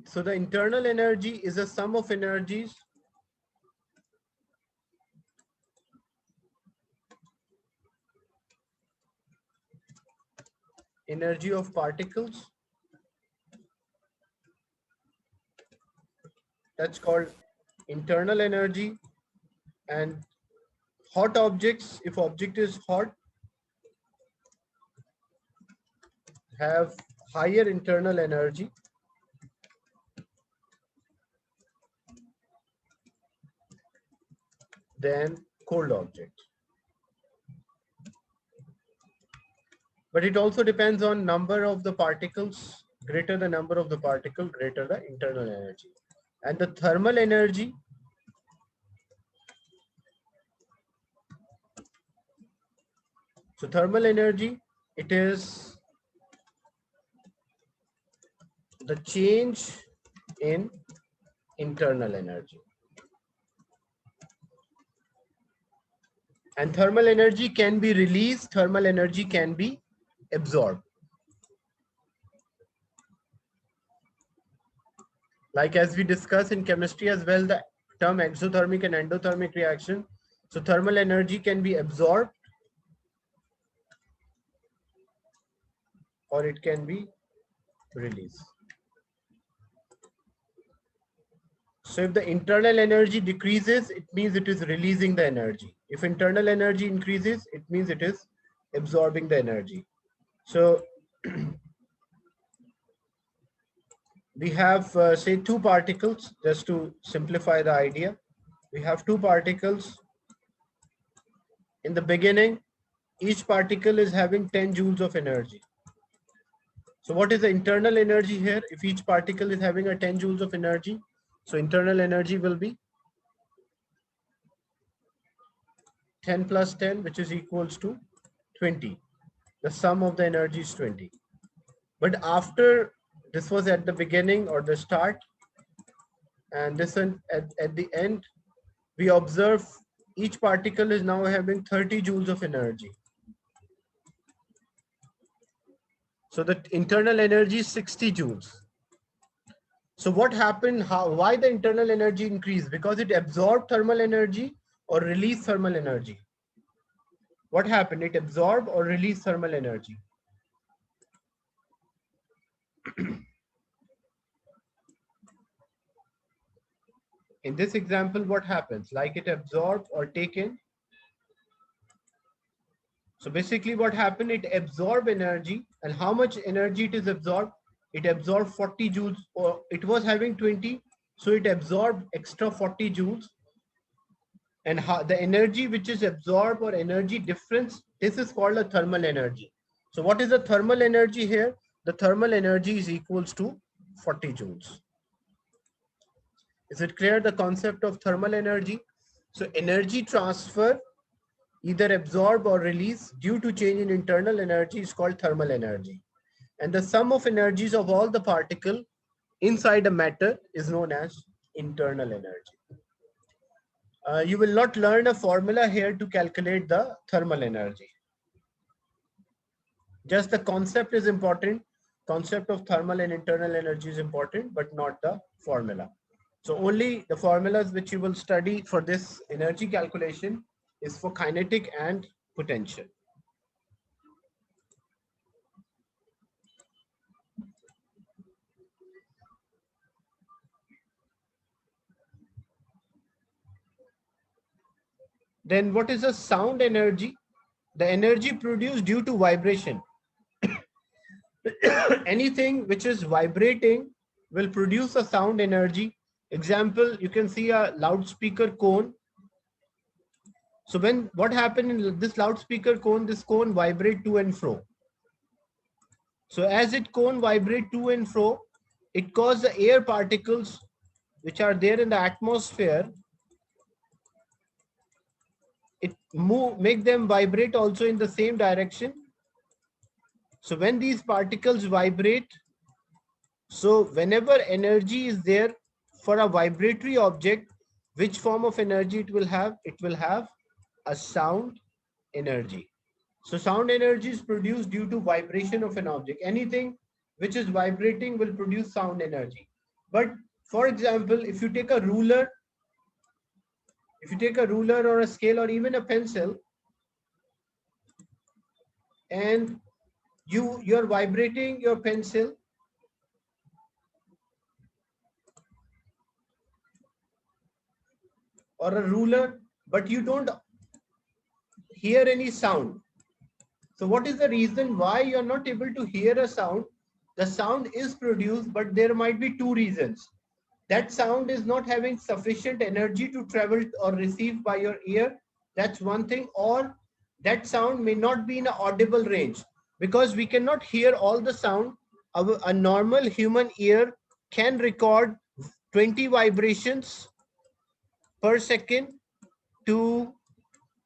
So the internal energy is a sum of energies energy of particles. That's called internal energy. And hot objects, if object is hot, have higher internal energy than cold objects. But it also depends on number of the particles. Greater the number of the particle, greater the internal energy. And the thermal energy, so thermal energy, it is the change in internal energy. And thermal energy can be released, thermal energy can be absorbed. Like as we discussed in chemistry as well, the term exothermic and endothermic reaction. So thermal energy can be absorbed or it can be released. So if the internal energy decreases, it means it is releasing the energy. If internal energy increases, it means it is absorbing the energy. So we have say two particles, just to simplify the idea. We have two particles. In the beginning, each particle is having 10 joules of energy. So what is the internal energy here? If each particle is having a 10 joules of energy, so internal energy will be 10 plus 10, which is equals to 20. The sum of the energy is 20. But after, this was at the beginning or the start, and this one at the end, we observe each particle is now having 30 joules of energy. So the internal energy is 60 joules. So what happened, why the internal energy increased? Because it absorbed thermal energy or released thermal energy. What happened? It absorbed or released thermal energy. In this example, what happens? Like it absorbed or taken. So basically what happened, it absorbed energy. And how much energy it is absorbed? It absorbed 40 joules, or it was having 20. So it absorbed extra 40 joules. And the energy which is absorbed or energy difference, this is called a thermal energy. So what is the thermal energy here? The thermal energy is equals to 40 joules. Is it clear, the concept of thermal energy? So energy transfer, either absorb or release due to change in internal energy, is called thermal energy. And the sum of energies of all the particle inside a matter is known as internal energy. You will not learn a formula here to calculate the thermal energy. Just the concept is important. Concept of thermal and internal energy is important, but not the formula. So only the formulas which you will study for this energy calculation is for kinetic and potential. Then what is the sound energy? The energy produced due to vibration. Anything which is vibrating will produce a sound energy. Example, you can see a loudspeaker cone. So what happened in this loudspeaker cone, this cone vibrate to and fro. So as it cone vibrate to and fro, it causes the air particles which are there in the atmosphere, it make them vibrate also in the same direction. So when these particles vibrate, so whenever energy is there for a vibratory object, which form of energy it will have? It will have a sound energy. So sound energy is produced due to vibration of an object. Anything which is vibrating will produce sound energy. But for example, if you take a ruler or a scale or even a pencil, and you're vibrating your pencil, or a ruler, but you don't hear any sound. So what is the reason why you're not able to hear a sound? The sound is produced, but there might be two reasons. That sound is not having sufficient energy to travel or receive by your ear. That's one thing. Or that sound may not be in an audible range, because we cannot hear all the sound. A normal human ear can record 20 vibrations per second to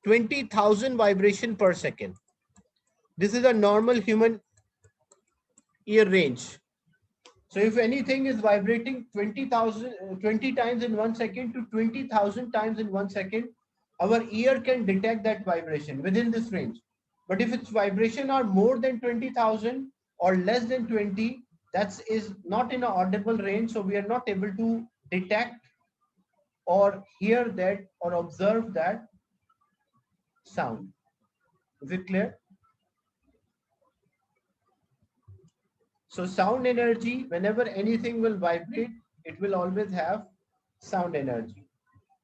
20,000 vibration per second. This is a normal human ear range. So if anything is vibrating 20 times in 1 second to 20,000 times in 1 second, our ear can detect that vibration within this range. But if its vibration are more than 20,000 or less than 20, that is not in an audible range. So we are not able to detect or hear that or observe that sound. Is it clear? So sound energy, whenever anything will vibrate, it will always have sound energy.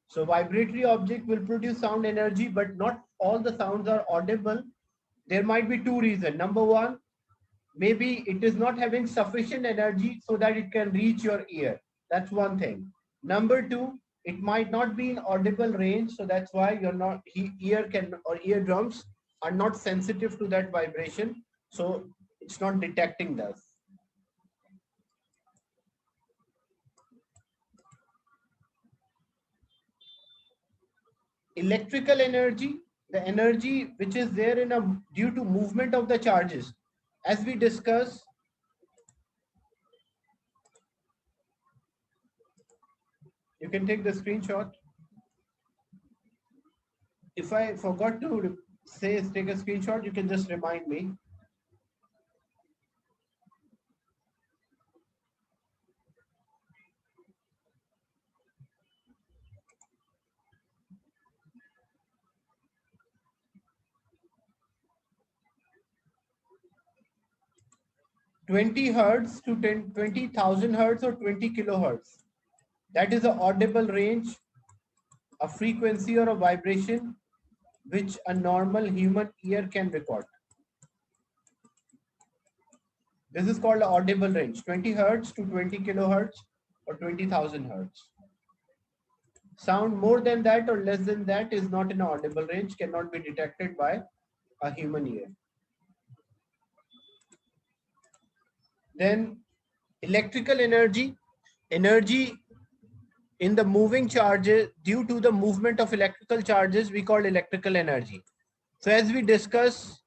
So vibratory object will produce sound energy, but not all the sounds are audible. There might be two reasons. Number one, maybe it is not having sufficient energy so that it can reach your ear. That's one thing. Number two, it might not be in audible range, so that's why you're not eardrums are not sensitive to that vibration, so it's not detecting that. Electrical energy, the energy which is there in a due to movement of the charges. As we discuss, you can take the screenshot. If I forgot to say take a screenshot, you can just remind me. Twenty hertz to 20,000 hertz or 20 kilohertz. That is an audible range, a frequency or a vibration which a normal human ear can record. This is called audible range, 20 hertz to 20 kilohertz or 20,000 hertz. Sound more than that or less than that is not in audible range, cannot be detected by a human ear. Then electrical energy, energy in the moving charges due to the movement of electrical charges, we call electrical energy. So as we discuss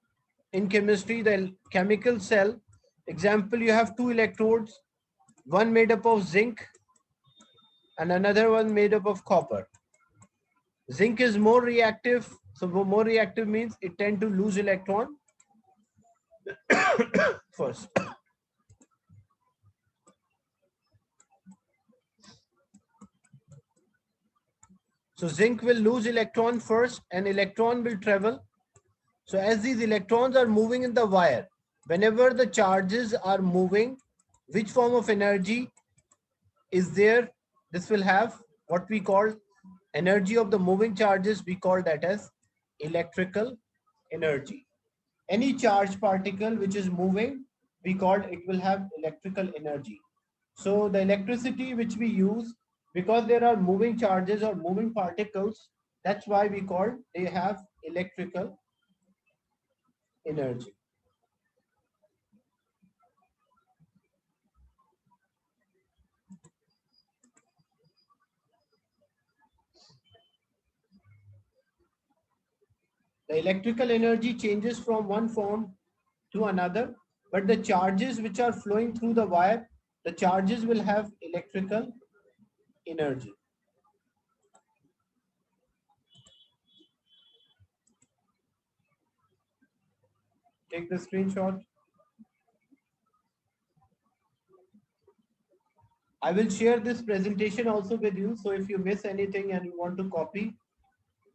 in chemistry, the chemical cell, example, you have two electrodes, one made up of zinc and another one made up of copper. Zinc is more reactive. So more reactive means it tend to lose electron first. So zinc will lose electron first and electron will travel. So as these electrons are moving in the wire, whenever the charges are moving, which form of energy is there? This will have what we call energy of the moving charges. We call that as electrical energy. Any charged particle which is moving, we call it will have electrical energy. So the electricity which we use, because there are moving charges or moving particles, that's why we call they have electrical energy. The electrical energy changes from one form to another, but the charges which are flowing through the wire, the charges will have electrical energy. take the screenshot. I will share this presentation also with you. So if you miss anything and you want to copy,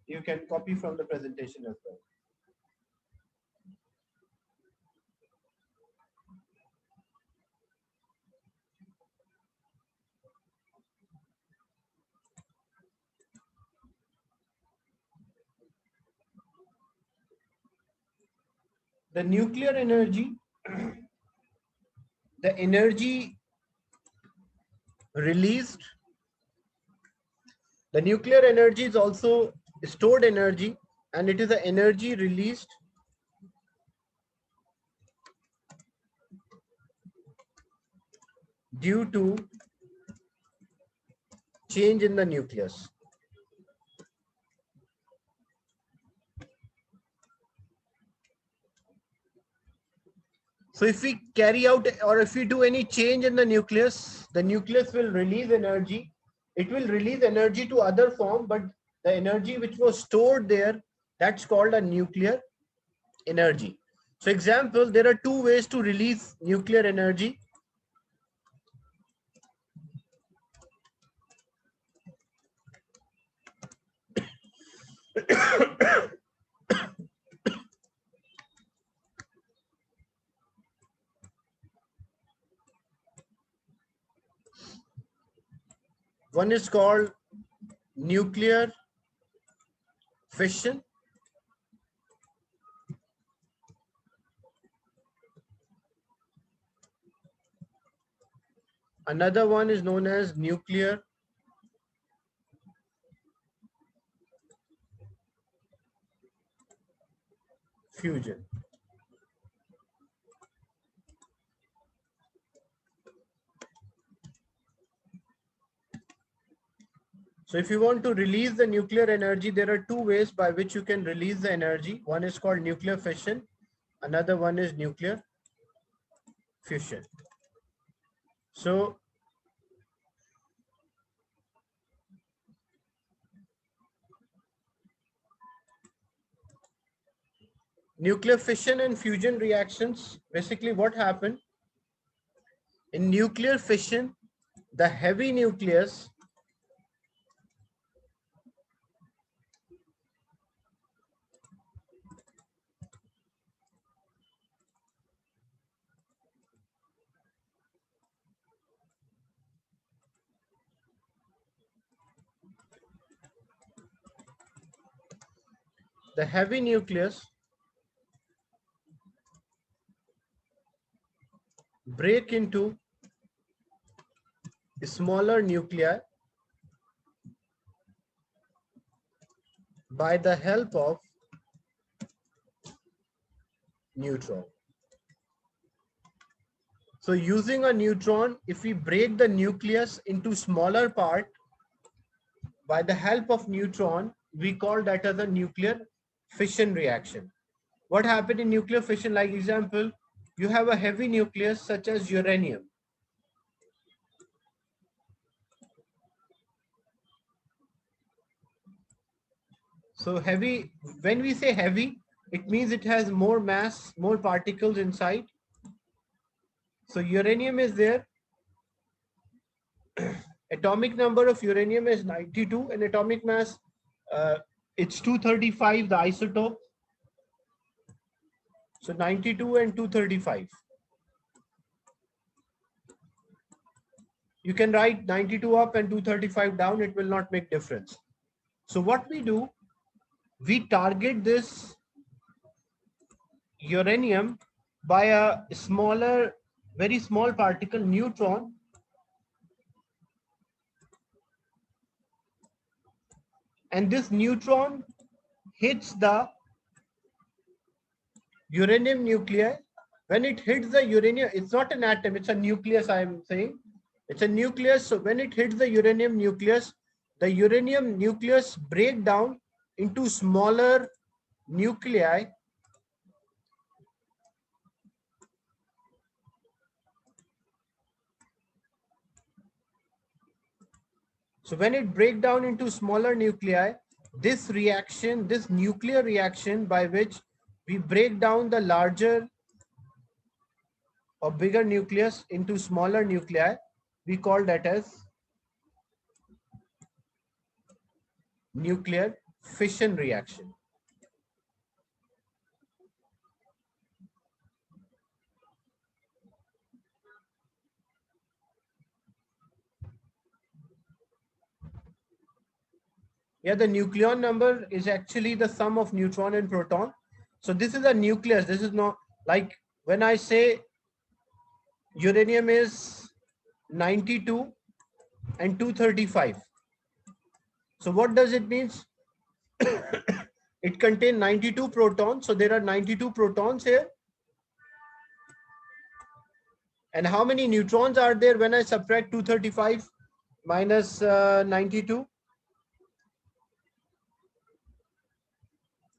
you can copy from the presentation as well. The nuclear energy, the energy released, the nuclear energy is also stored energy, and it is the energy released due to change in the nucleus. So if we carry out or if we do any change in the nucleus will release energy. It will release energy to other form, but the energy which was stored there, that's called a nuclear energy. So example, there are two ways to release nuclear energy. One is called nuclear fission. Another one is known as nuclear fusion. So if you want to release the nuclear energy, there are two ways by which you can release the energy. One is called nuclear fission. Another one is nuclear fusion. So nuclear fission and fusion reactions, basically what happened in nuclear fission, the heavy nucleus break into smaller nuclei by the help of neutron. So using a neutron, if we break the nucleus into smaller part by the help of neutron, we call that as a nuclear fission reaction. What happened in nuclear fission? Like example, you have a heavy nucleus such as uranium. So heavy, when we say heavy, it means it has more mass, more particles inside. So uranium is there. Atomic number of uranium is 92 and atomic mass, it's 235, the isotope. So 92 and 235. You can write 92 up and 235 down, it will not make difference. So what we do, we target this uranium by a smaller, very small particle, neutron. And this neutron hits the uranium nuclei. When it hits the uranium, it's not an atom, it's a nucleus, I am saying. It's a nucleus. So when it hits the uranium nucleus break down into smaller nuclei. So when it breaks down into smaller nuclei, this reaction, this nuclear reaction by which we break down the larger or bigger nucleus into smaller nuclei. We call that as nuclear fission reaction. Yeah, the nucleon number is actually the sum of neutron and proton. So this is a nucleus. This is not like when I say uranium is 92 and 235. So what does it mean? It contains 92 protons. So there are 92 protons here. And how many neutrons are there when I subtract 235 minus 92?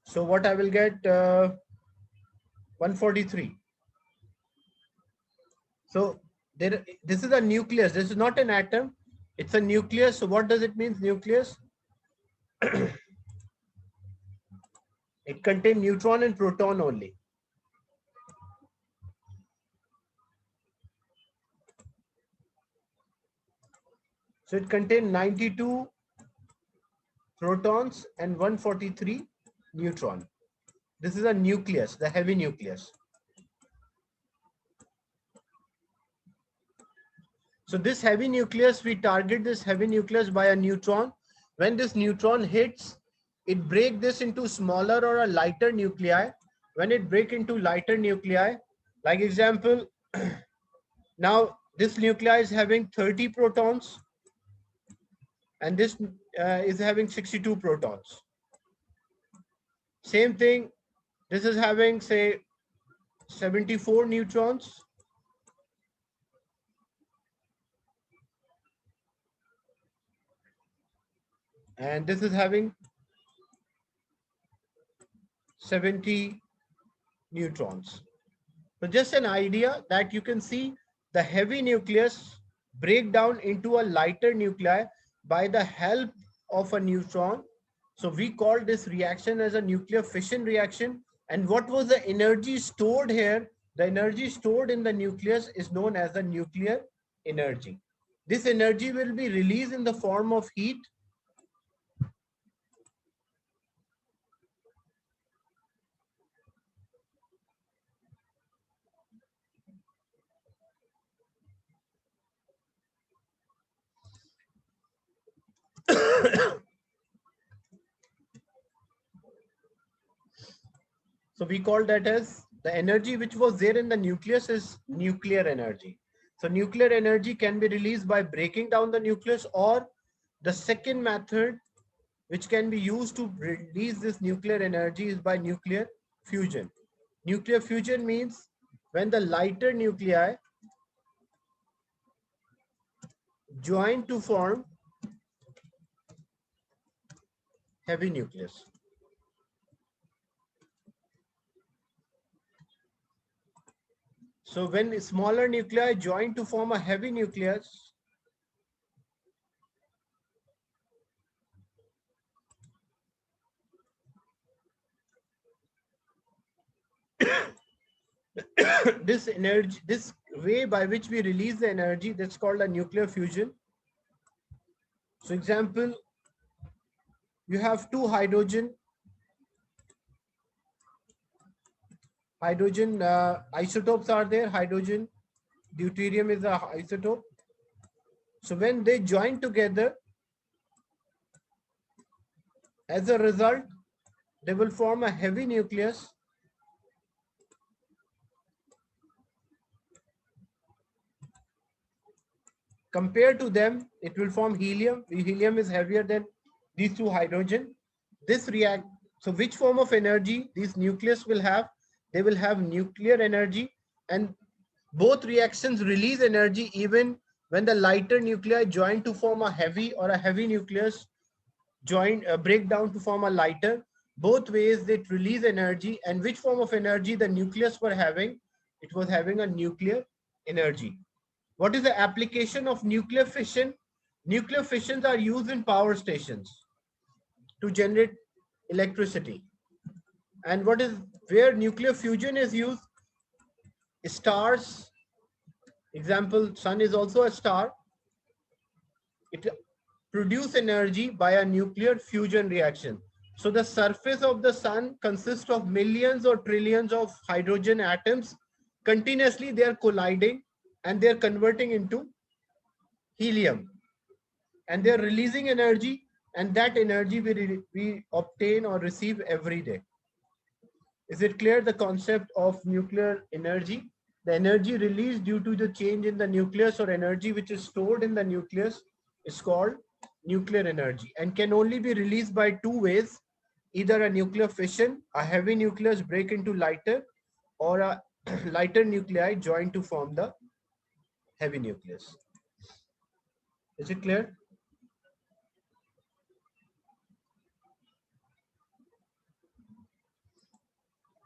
So what I will get 143. So this is a nucleus. This is not an atom. It's a nucleus. So what does it mean, nucleus? It contains neutron and proton only. So it contains 92 protons and 143 neutron. This is a nucleus, the heavy nucleus. So this heavy nucleus, we target this heavy nucleus by a neutron. When this neutron hits, it breaks this into smaller or a lighter nuclei. When it breaks into lighter nuclei, like example, now this nuclei is having 30 protons and this is having 62 protons. Same thing, this is having say 74 neutrons. And this is having 70 neutrons. So just an idea that you can see the heavy nucleus break down into a lighter nuclei by the help of a neutron. So we call this reaction as a nuclear fission reaction. And what was the energy stored here? The energy stored in the nucleus is known as the nuclear energy. This energy will be released in the form of heat. So we call that as the energy which was there in the nucleus is nuclear energy. So nuclear energy can be released by breaking down the nucleus, or the second method which can be used to release this nuclear energy is by nuclear fusion. Nuclear fusion means when the lighter nuclei join to form heavy nucleus. So when smaller nuclei join to form a heavy nucleus, this energy, this way by which we release the energy, that's called a nuclear fusion. So example, you have two hydrogen isotopes are there. Hydrogen, deuterium is a isotope. So when they join together, as a result, they will form a heavy nucleus. Compared to them, it will form helium. Helium is heavier than these two hydrogen. This react. So which form of energy these nucleus will have? They will have nuclear energy, and both reactions release energy even when the lighter nuclei join to form a heavy, or a heavy nucleus join break down to form a lighter. Both ways they release energy. And which form of energy the nucleus were having? It was having a nuclear energy. What is the application of nuclear fission? Nuclear fissions are used in power stations to generate electricity. And what is where nuclear fusion is used? Stars, example, sun is also a star. It produce energy by a nuclear fusion reaction. So the surface of the sun consists of millions or trillions of hydrogen atoms. Continuously they are colliding and they are converting into helium, and they are releasing energy, and that energy we obtain or receive every day. Is it clear the concept of nuclear energy? The energy released due to the change in the nucleus or energy which is stored in the nucleus is called nuclear energy and can only be released by two ways: either a nuclear fission, a heavy nucleus break into lighter, or a lighter nuclei join to form the heavy nucleus. Is it clear?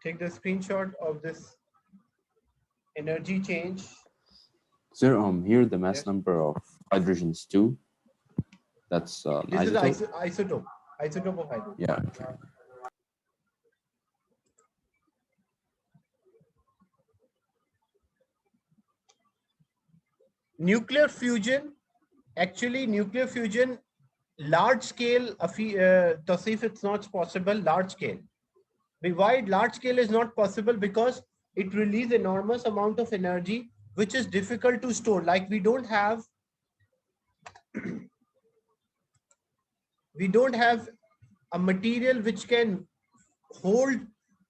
Take the screenshot of this energy change. Sir, here the mass Yes. number of hydrogens too. That's This is isotope. isotope of hydrogen. Yeah. Okay. Nuclear fusion, actually nuclear fusion, large scale, Tasif, it's not possible, large scale. Why large scale is not possible? Because it releases enormous amount of energy, which is difficult to store. Like we don't have a material which can hold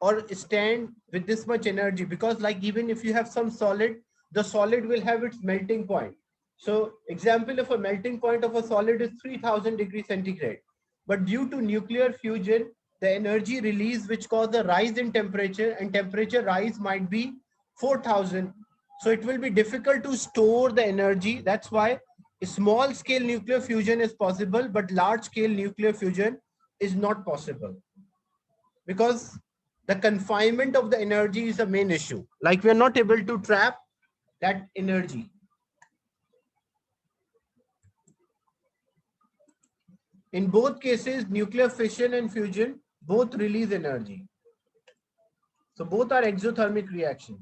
or stand with this much energy, because like even if you have some solid, the solid will have its melting point. So example, if a melting point of a solid is 3000 degrees centigrade, but due to nuclear fusion, the energy release which cause a rise in temperature, and temperature rise might be 4000. So it will be difficult to store the energy. That's why small scale nuclear fusion is possible, but large scale nuclear fusion is not possible, because the confinement of the energy is the main issue. Like we are not able to trap that energy. In both cases, nuclear fission and fusion both release energy. So both are exothermic reaction.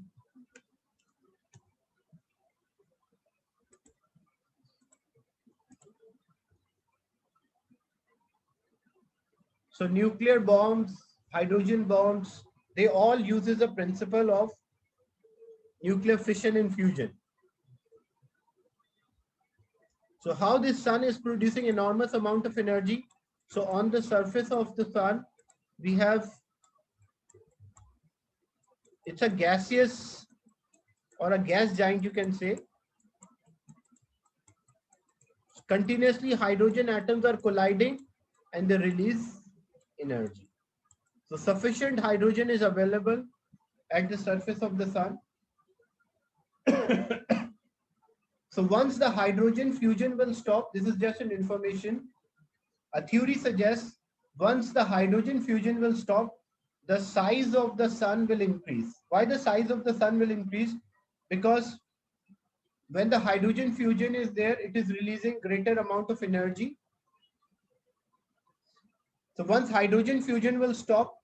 So nuclear bombs, hydrogen bombs, they all uses the principle of nuclear fission and fusion. So how this sun is producing enormous amount of energy. So on the surface of the sun, we have, it's a gaseous or a gas giant, you can say. Continuously hydrogen atoms are colliding and they release energy. So sufficient hydrogen is available at the surface of the sun. So once the hydrogen fusion will stop, this is just an information. A theory suggests once the hydrogen fusion will stop, the size of the sun will increase. Why the size of the sun will increase? Because when the hydrogen fusion is there, it is releasing greater amount of energy. So once hydrogen fusion will stop,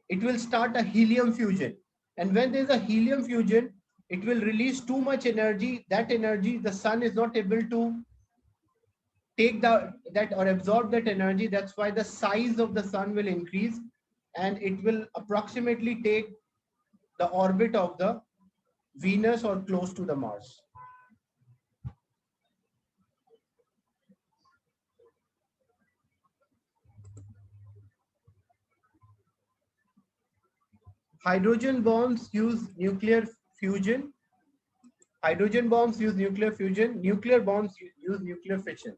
it will start a helium fusion. And when there's a helium fusion, it will release too much energy. That energy, the sun is not able to take that or absorb that energy. That's why the size of the sun will increase, and it will approximately take the orbit of the Venus or close to the Mars. Hydrogen bombs use nuclear fusion. Hydrogen bombs use nuclear fusion. Nuclear bombs use nuclear fission.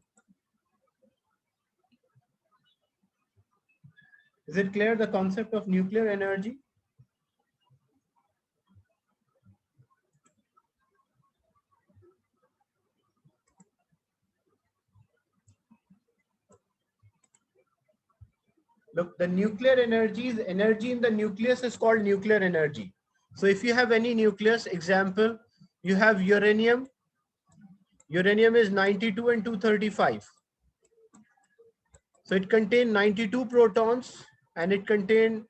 Is it clear the concept of nuclear energy? Look, the nuclear energy in the nucleus is called nuclear energy. So if you have any nucleus, example, you have uranium. Uranium is 92 and 235. So it contains 92 protons and it contains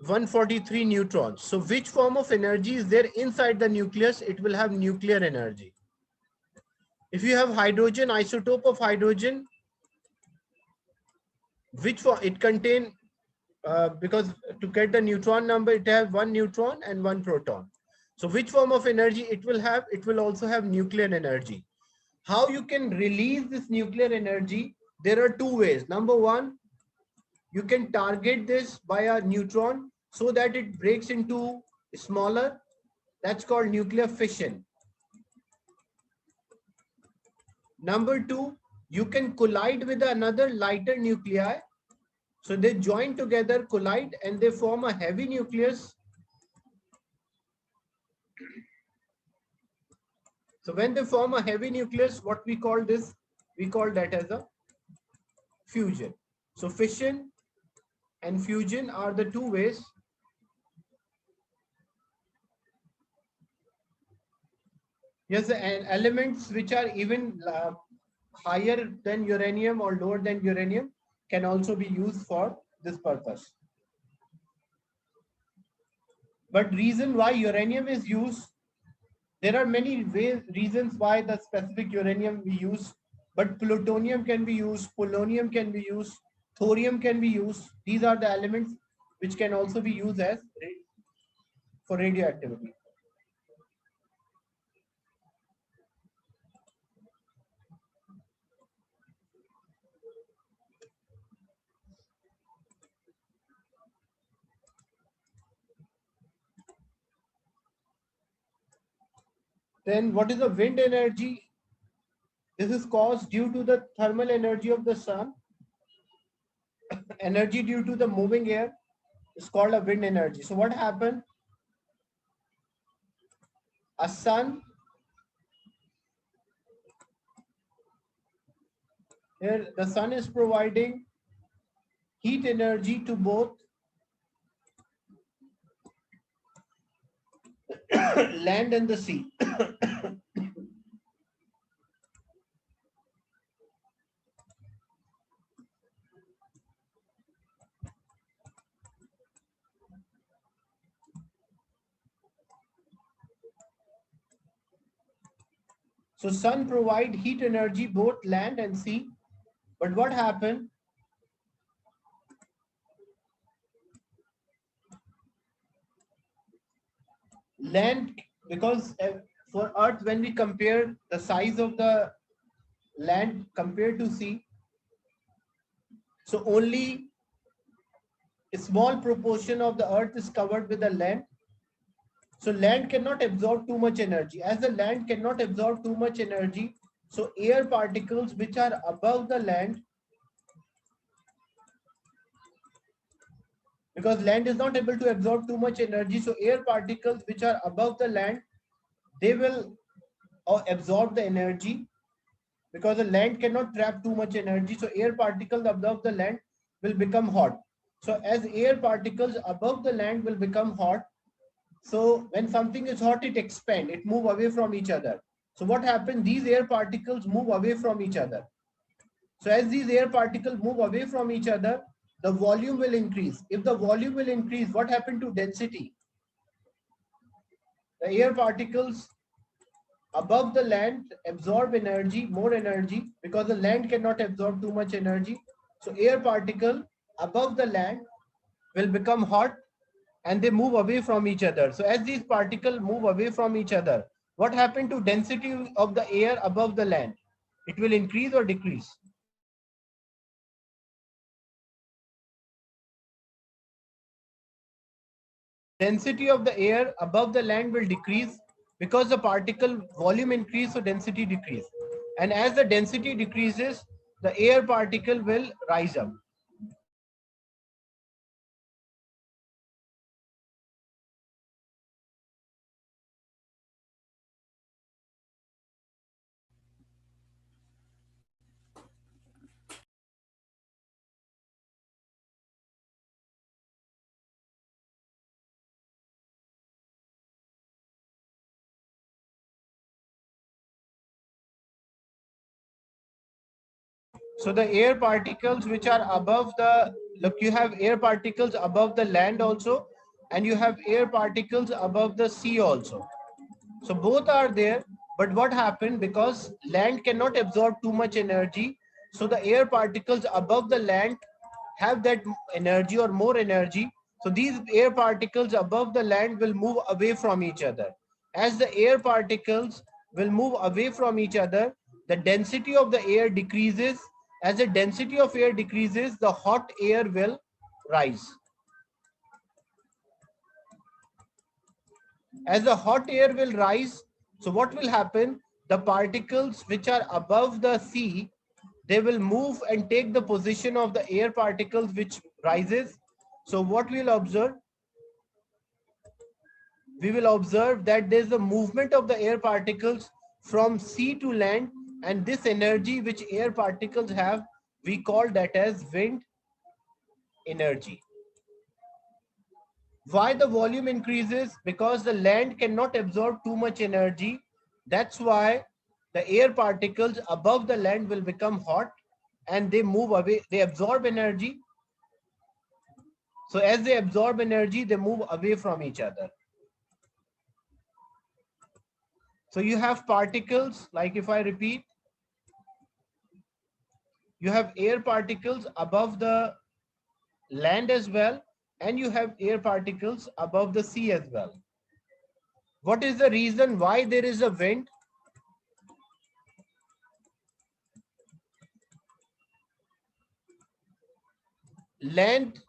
143 neutrons. So which form of energy is there inside the nucleus? It will have nuclear energy. If you have hydrogen, isotope of hydrogen, which form it contain, because to get the neutron number, it has one neutron and one proton. So which form of energy it will have? It will also have nuclear energy. How you can release this nuclear energy? There are two ways. Number one, you can target this by a neutron so that it breaks into smaller. That's called nuclear fission. Number two, you can collide with another lighter nuclei. So they join together, collide, and they form a heavy nucleus. So when they form a heavy nucleus, what we call this? We call that as a fusion. So fission and fusion are the two ways. Yes, and elements which are even higher than uranium or lower than uranium can also be used for this purpose. But reason why uranium is used, there are many reasons why the specific uranium we use, but plutonium can be used, polonium can be used, thorium can be used. These are the elements which can also be used as for radioactivity. Then what is the wind energy? This is caused due to the thermal energy of the sun. Energy due to the moving air is called a wind energy. So what happened? A sun, here the sun is providing heat energy to both land and the sea. So sun provide heat energy both land and sea. But what happened? Land, because for Earth, when we compare the size of the land compared to sea, so only a small proportion of the Earth is covered with the land. So land cannot absorb too much energy. As the land cannot absorb too much energy, so air particles which are above the land, because land is not able to absorb too much energy, so air particles which are above the land, they will absorb the energy, because the land cannot trap too much energy. So air particles above the land will become hot. So as air particles above the land will become hot, so when something is hot, it expand, it move away from each other. So what happens? These air particles move away from each other. So as these air particles move away from each other, the volume will increase. If the volume will increase, what happened to density? The air particles above the land absorb energy, more energy, because the land cannot absorb too much energy. So air particle above the land will become hot and they move away from each other. So as these particles move away from each other, what happened to density of the air above the land? It will increase or decrease? Density of the air above the land will decrease because the particle volume increase, so density decrease. And as the density decreases, the air particle will rise up. So the air particles which are above the, look, you have air particles above the land also, and you have air particles above the sea also. So both are there, but what happened, because land cannot absorb too much energy, so the air particles above the land have that energy or more energy. So these air particles above the land will move away from each other. As the air particles will move away from each other, the density of the air decreases. As the density of air decreases, the hot air will rise. As the hot air will rise, so what will happen? The particles which are above the sea, they will move and take the position of the air particles which rises. So what we'll observe? We will observe that there's a movement of the air particles from sea to land, and this energy which air particles have, we call that as wind energy. Why the volume increases? Because the land cannot absorb too much energy. That's why the air particles above the land will become hot and they move away. They absorb energy. So as they absorb energy, they move away from each other. So you have particles, like if I repeat, you have air particles above the land as well, and you have air particles above the sea as well. What is the reason why there is a wind? Land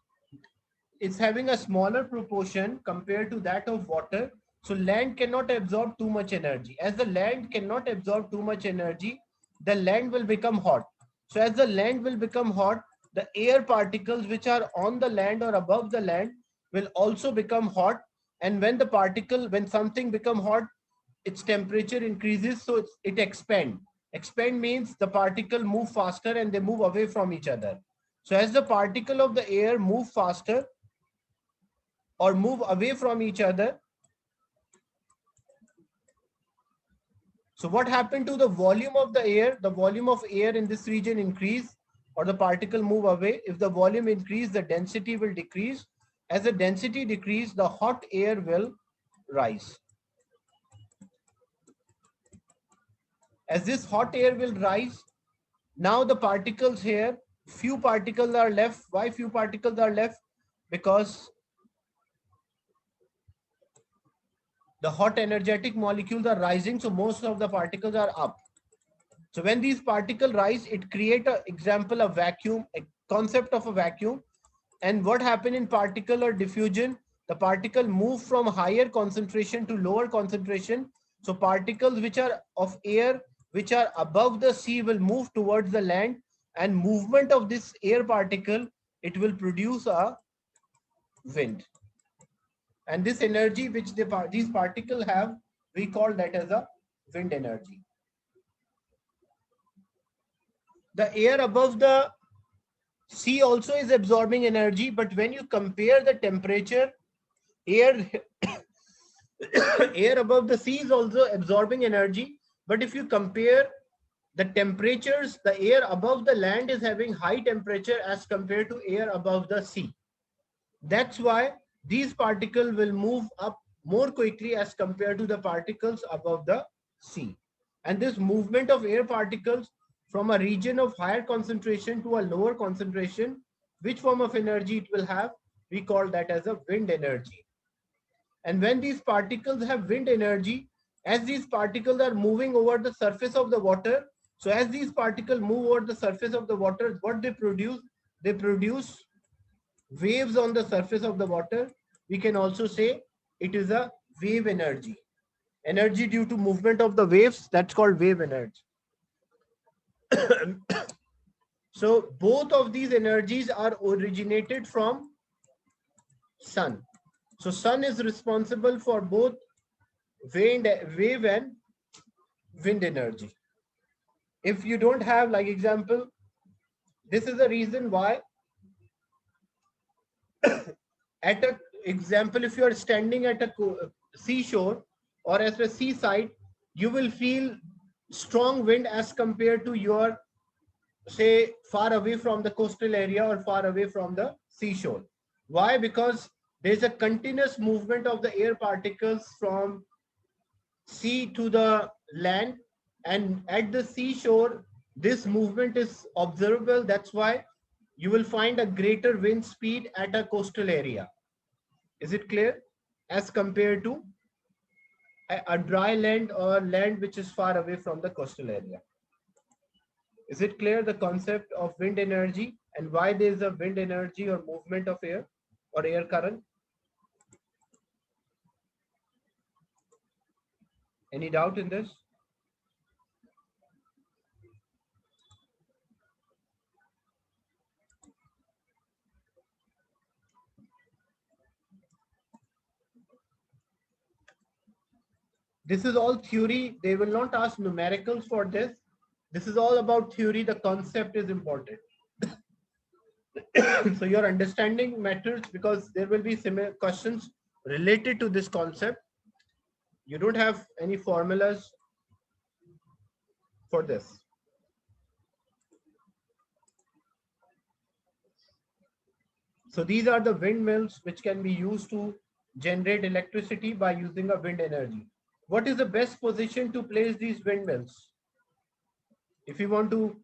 is having a smaller proportion compared to that of water. So land cannot absorb too much energy. As the land cannot absorb too much energy, the land will become hot. So as the land will become hot, the air particles which are on the land or above the land will also become hot. And when something become hot, its temperature increases, so it expand. Expand means the particle move faster and they move away from each other. So as the particle of the air move faster or move away from each other, so what happened to the volume of the air? The volume of air in this region increase or the particle move away. If the volume increase, the density will decrease. As the density decrease, the hot air will rise. As this hot air will rise, now the particles here, few particles are left. Why few particles are left? Because the hot energetic molecules are rising, so most of the particles are up. So when these particles rise, it create a example of vacuum, a concept of a vacuum. And what happened in particle diffusion? The particle move from higher concentration to lower concentration. So particles which are of air, which are above the sea, will move towards the land, and movement of this air particle, it will produce a wind. And this energy which these particles have, we call that as a wind energy. The air above the sea also is absorbing energy, but when you compare the temperature, air air above the sea is also absorbing energy. But if you compare the temperatures, the air above the land is having high temperature as compared to air above the sea. That's why these particles will move up more quickly as compared to the particles above the sea. And this movement of air particles from a region of higher concentration to a lower concentration, which form of energy it will have, we call that as a wind energy. And when these particles have wind energy, as these particles are moving over the surface of the water, so as these particles move over the surface of the water, what they produce waves on the surface of the water. We can also say it is a wave energy. Energy due to movement of the waves, that's called wave energy. So both of these energies are originated from sun. So sun is responsible for both wave and wind energy. If you don't have, like example, this is the reason why at a example, if you are standing at a seashore or at a seaside, you will feel strong wind as compared to your say far away from the coastal area or far away from the seashore. Why? Because there's a continuous movement of the air particles from sea to the land, and at the seashore this movement is observable. That's why you will find a greater wind speed at a coastal area. Is it clear? As compared to a dry land or land which is far away from the coastal area. Is it clear the concept of wind energy and why there is a wind energy or movement of air or air current? Any doubt in this? This is all theory. They will not ask numericals for this. This is all about theory. The concept is important. So your understanding matters because there will be similar questions related to this concept. You don't have any formulas for this. So these are the windmills which can be used to generate electricity by using a wind energy. What is the best position to place these windmills? If you want to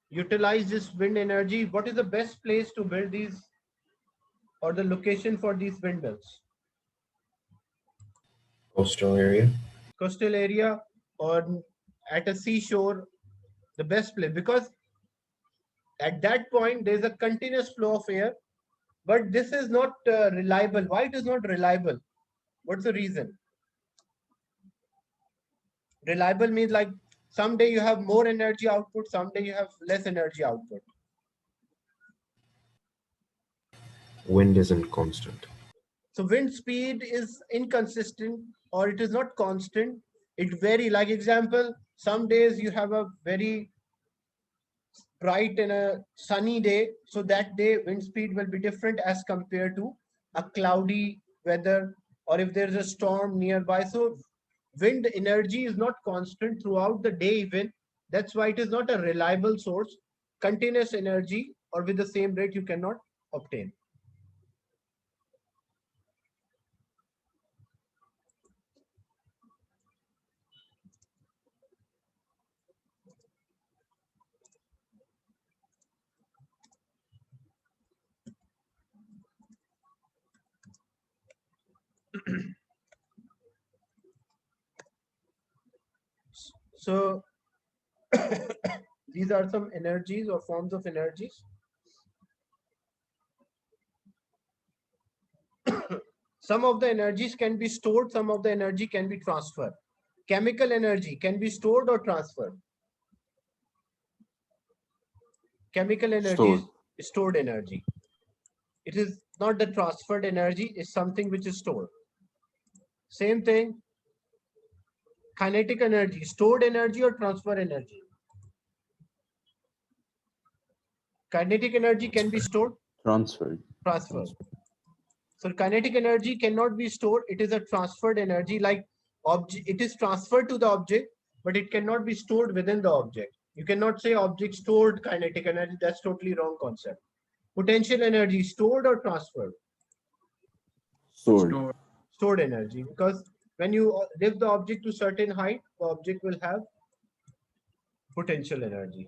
utilize this wind energy, what is the best place to build these or the location for these windmills? Coastal area. Coastal area or at a seashore, the best place, because at that point there's a continuous flow of air, but this is not reliable. Why it is not reliable? What's the reason? Reliable means like someday you have more energy output, someday you have less energy output. Wind isn't constant. So wind speed is inconsistent or it is not constant. It vary. Like example, some days you have a very bright and a sunny day. So that day wind speed will be different as compared to a cloudy weather or if there's a storm nearby. So wind energy is not constant throughout the day even. That's why it is not a reliable source. Continuous energy or with the same rate you cannot obtain. So these are some energies or forms of energies. Some of the energies can be stored, some of the energy can be transferred. Chemical energy can be stored or transferred. Chemical energy is stored energy. It is not the transferred energy, it's something which is stored. Same thing, kinetic energy, stored energy or transfer energy. Kinetic energy can be stored. Transferred. Transferred. So kinetic energy cannot be stored. It is a transferred energy, like object. It is transferred to the object, but it cannot be stored within the object. You cannot say object stored kinetic energy. That's totally wrong concept. Potential energy, stored or transferred? Stored. Stored energy, because when you lift the object to certain height, the object will have potential energy.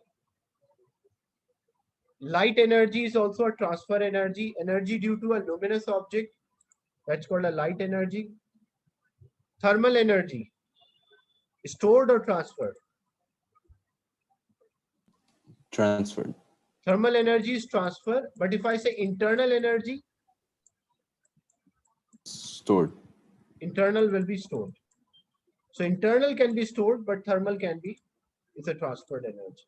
Light energy is also a transfer energy, energy due to a luminous object. That's called a light energy. Thermal energy, stored or transferred? Transferred. Thermal energy is transferred, but if I say internal energy, Stored. internal will be stored. So internal can be stored, but thermal can be, it's a transferred energy.